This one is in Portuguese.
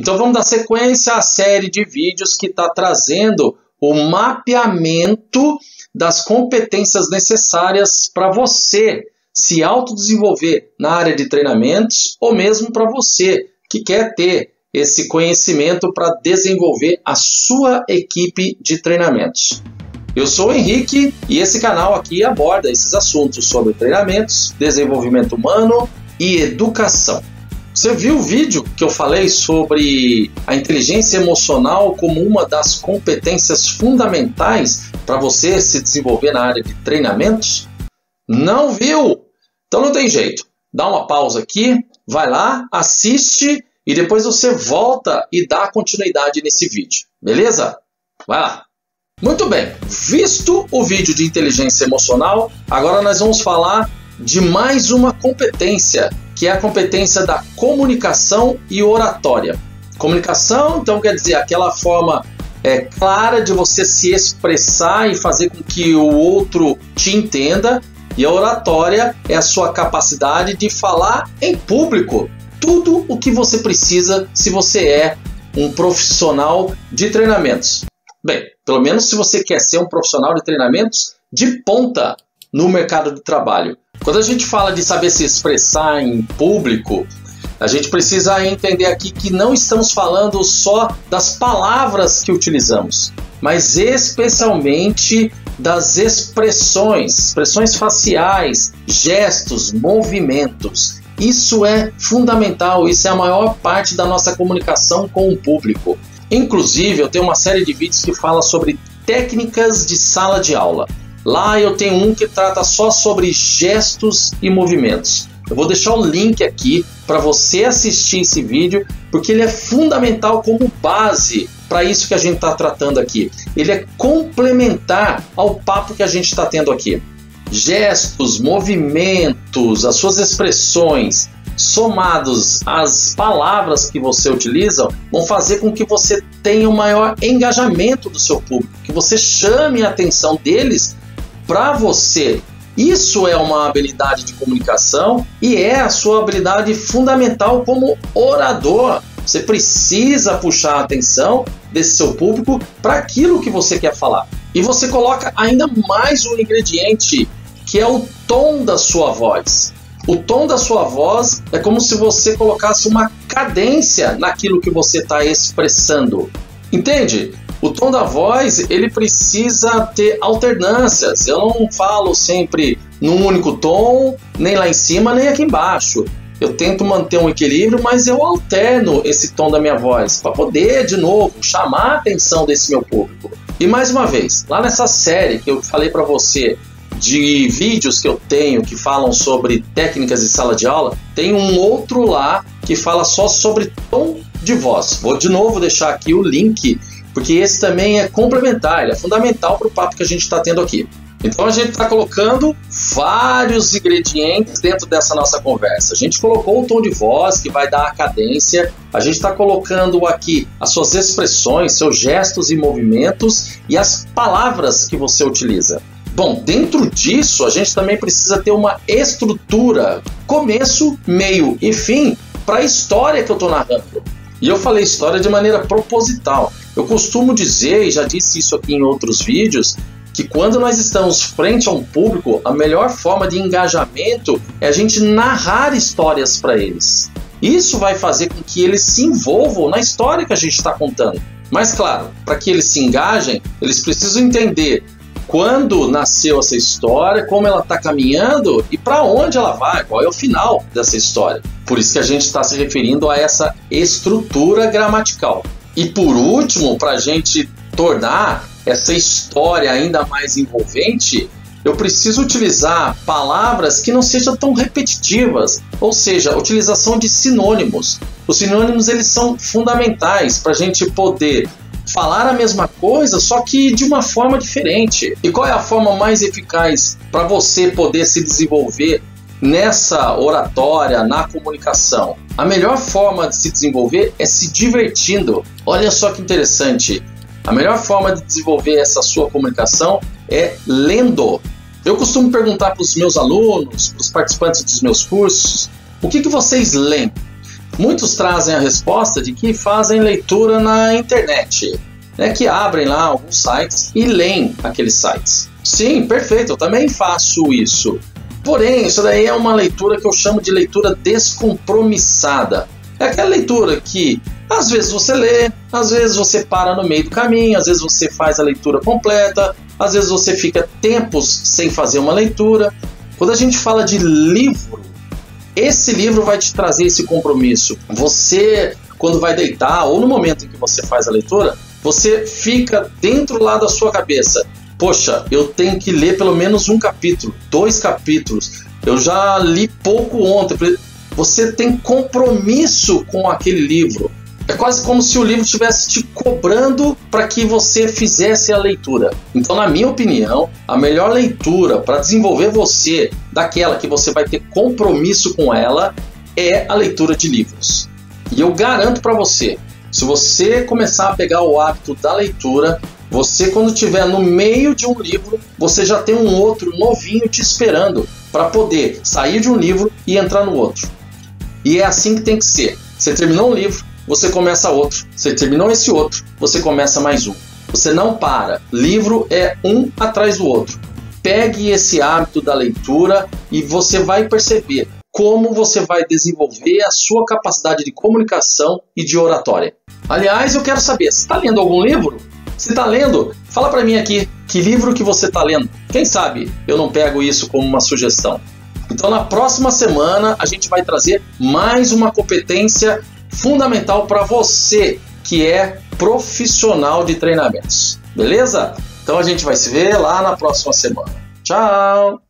Então vamos dar sequência à série de vídeos que está trazendo o mapeamento das competências necessárias para você se autodesenvolver na área de treinamentos ou mesmo para você que quer ter esse conhecimento para desenvolver a sua equipe de treinamentos. Eu sou o Henrique e esse canal aqui aborda esses assuntos sobre treinamentos, desenvolvimento humano e educação. Você viu o vídeo que eu falei sobre a inteligência emocional como uma das competências fundamentais para você se desenvolver na área de treinamentos? Não viu? Então não tem jeito. Dá uma pausa aqui, vai lá, assiste e depois você volta e dá continuidade nesse vídeo. Beleza? Vai lá. Muito bem. Visto o vídeo de inteligência emocional, agora nós vamos falar de mais uma competência, que é a competência da comunicação e oratória. Comunicação, então, quer dizer aquela forma clara de você se expressar e fazer com que o outro te entenda. E a oratória é a sua capacidade de falar em público tudo o que você precisa se você é um profissional de treinamentos. Bem, pelo menos se você quer ser um profissional de treinamentos de ponta no mercado de trabalho. Quando a gente fala de saber se expressar em público, a gente precisa entender aqui que não estamos falando só das palavras que utilizamos, mas especialmente das expressões faciais, gestos, movimentos. Isso é fundamental, isso é a maior parte da nossa comunicação com o público. Inclusive, eu tenho uma série de vídeos que fala sobre técnicas de sala de aula. Lá eu tenho um que trata só sobre gestos e movimentos. Eu vou deixar o link aqui para você assistir esse vídeo, porque ele é fundamental como base para isso que a gente está tratando aqui. Ele é complementar ao papo que a gente está tendo aqui. Gestos, movimentos, as suas expressões, somados às palavras que você utiliza, vão fazer com que você tenha um maior engajamento do seu público, que você chame a atenção deles para você. Isso é uma habilidade de comunicação e é a sua habilidade fundamental como orador. Você precisa puxar a atenção desse seu público para aquilo que você quer falar. E você coloca ainda mais um ingrediente, que é o tom da sua voz. O tom da sua voz é como se você colocasse uma cadência naquilo que você está expressando. Entende? O tom da voz, ele precisa ter alternâncias. Eu não falo sempre num único tom, nem lá em cima, nem aqui embaixo. Eu tento manter um equilíbrio, mas eu alterno esse tom da minha voz para poder, de novo, chamar a atenção desse meu público. E mais uma vez, lá nessa série que eu falei para você, de vídeos que eu tenho que falam sobre técnicas de sala de aula, tem um outro lá que fala só sobre tom de voz. Vou de novo deixar aqui o link, porque esse também é complementar, ele é fundamental para o papo que a gente está tendo aqui. Então a gente está colocando vários ingredientes dentro dessa nossa conversa. A gente colocou o tom de voz, que vai dar a cadência. A gente está colocando aqui as suas expressões, seus gestos e movimentos e as palavras que você utiliza. Bom, dentro disso a gente também precisa ter uma estrutura, começo, meio e fim para a história que eu estou narrando. E eu falei história de maneira proposital. Eu costumo dizer, e já disse isso aqui em outros vídeos, que quando nós estamos frente a um público, a melhor forma de engajamento é a gente narrar histórias para eles. Isso vai fazer com que eles se envolvam na história que a gente está contando. Mas claro, para que eles se engajem, eles precisam entender quando nasceu essa história, como ela está caminhando e para onde ela vai, qual é o final dessa história. Por isso que a gente está se referindo a essa estrutura gramatical. E por último, para a gente tornar essa história ainda mais envolvente, eu preciso utilizar palavras que não sejam tão repetitivas, ou seja, a utilização de sinônimos. Os sinônimos eles são fundamentais para a gente poder falar a mesma coisa, só que de uma forma diferente. E qual é a forma mais eficaz para você poder se desenvolver nessa oratória, na comunicação? A melhor forma de se desenvolver é se divertindo. Olha só que interessante. A melhor forma de desenvolver essa sua comunicação é lendo. Eu costumo perguntar para os meus alunos, para os participantes dos meus cursos, o que vocês leem? Muitos trazem a resposta de que fazem leitura na internet, né, que abrem lá alguns sites e leem aqueles sites. Sim, perfeito, eu também faço isso. Porém, isso daí é uma leitura que eu chamo de leitura descompromissada. É aquela leitura que às vezes você lê, às vezes você para no meio do caminho, às vezes você faz a leitura completa, às vezes você fica tempos sem fazer uma leitura. Quando a gente fala de livro, esse livro vai te trazer esse compromisso. Você, quando vai deitar ou no momento em que você faz a leitura, você fica dentro lá da sua cabeça. Poxa, eu tenho que ler pelo menos um capítulo, 2 capítulos. Eu já li pouco ontem. Você tem compromisso com aquele livro. É quase como se o livro estivesse te cobrando para que você fizesse a leitura. Então, na minha opinião, a melhor leitura para desenvolver você daquela que você vai ter compromisso com ela é a leitura de livros. E eu garanto para você, se você começar a pegar o hábito da leitura, você, quando estiver no meio de um livro, você já tem um outro novinho te esperando para poder sair de um livro e entrar no outro. E é assim que tem que ser. Você terminou um livro, você começa outro. Você terminou esse outro, você começa mais um. Você não para. Livro é um atrás do outro. Pegue esse hábito da leitura e você vai perceber como você vai desenvolver a sua capacidade de comunicação e de oratória. Aliás, eu quero saber, você está lendo algum livro? Se está lendo, fala para mim aqui, que livro que você está lendo? Quem sabe eu não pego isso como uma sugestão. Então, na próxima semana, a gente vai trazer mais uma competência fundamental para você que é profissional de treinamentos. Beleza? Então, a gente vai se ver lá na próxima semana. Tchau!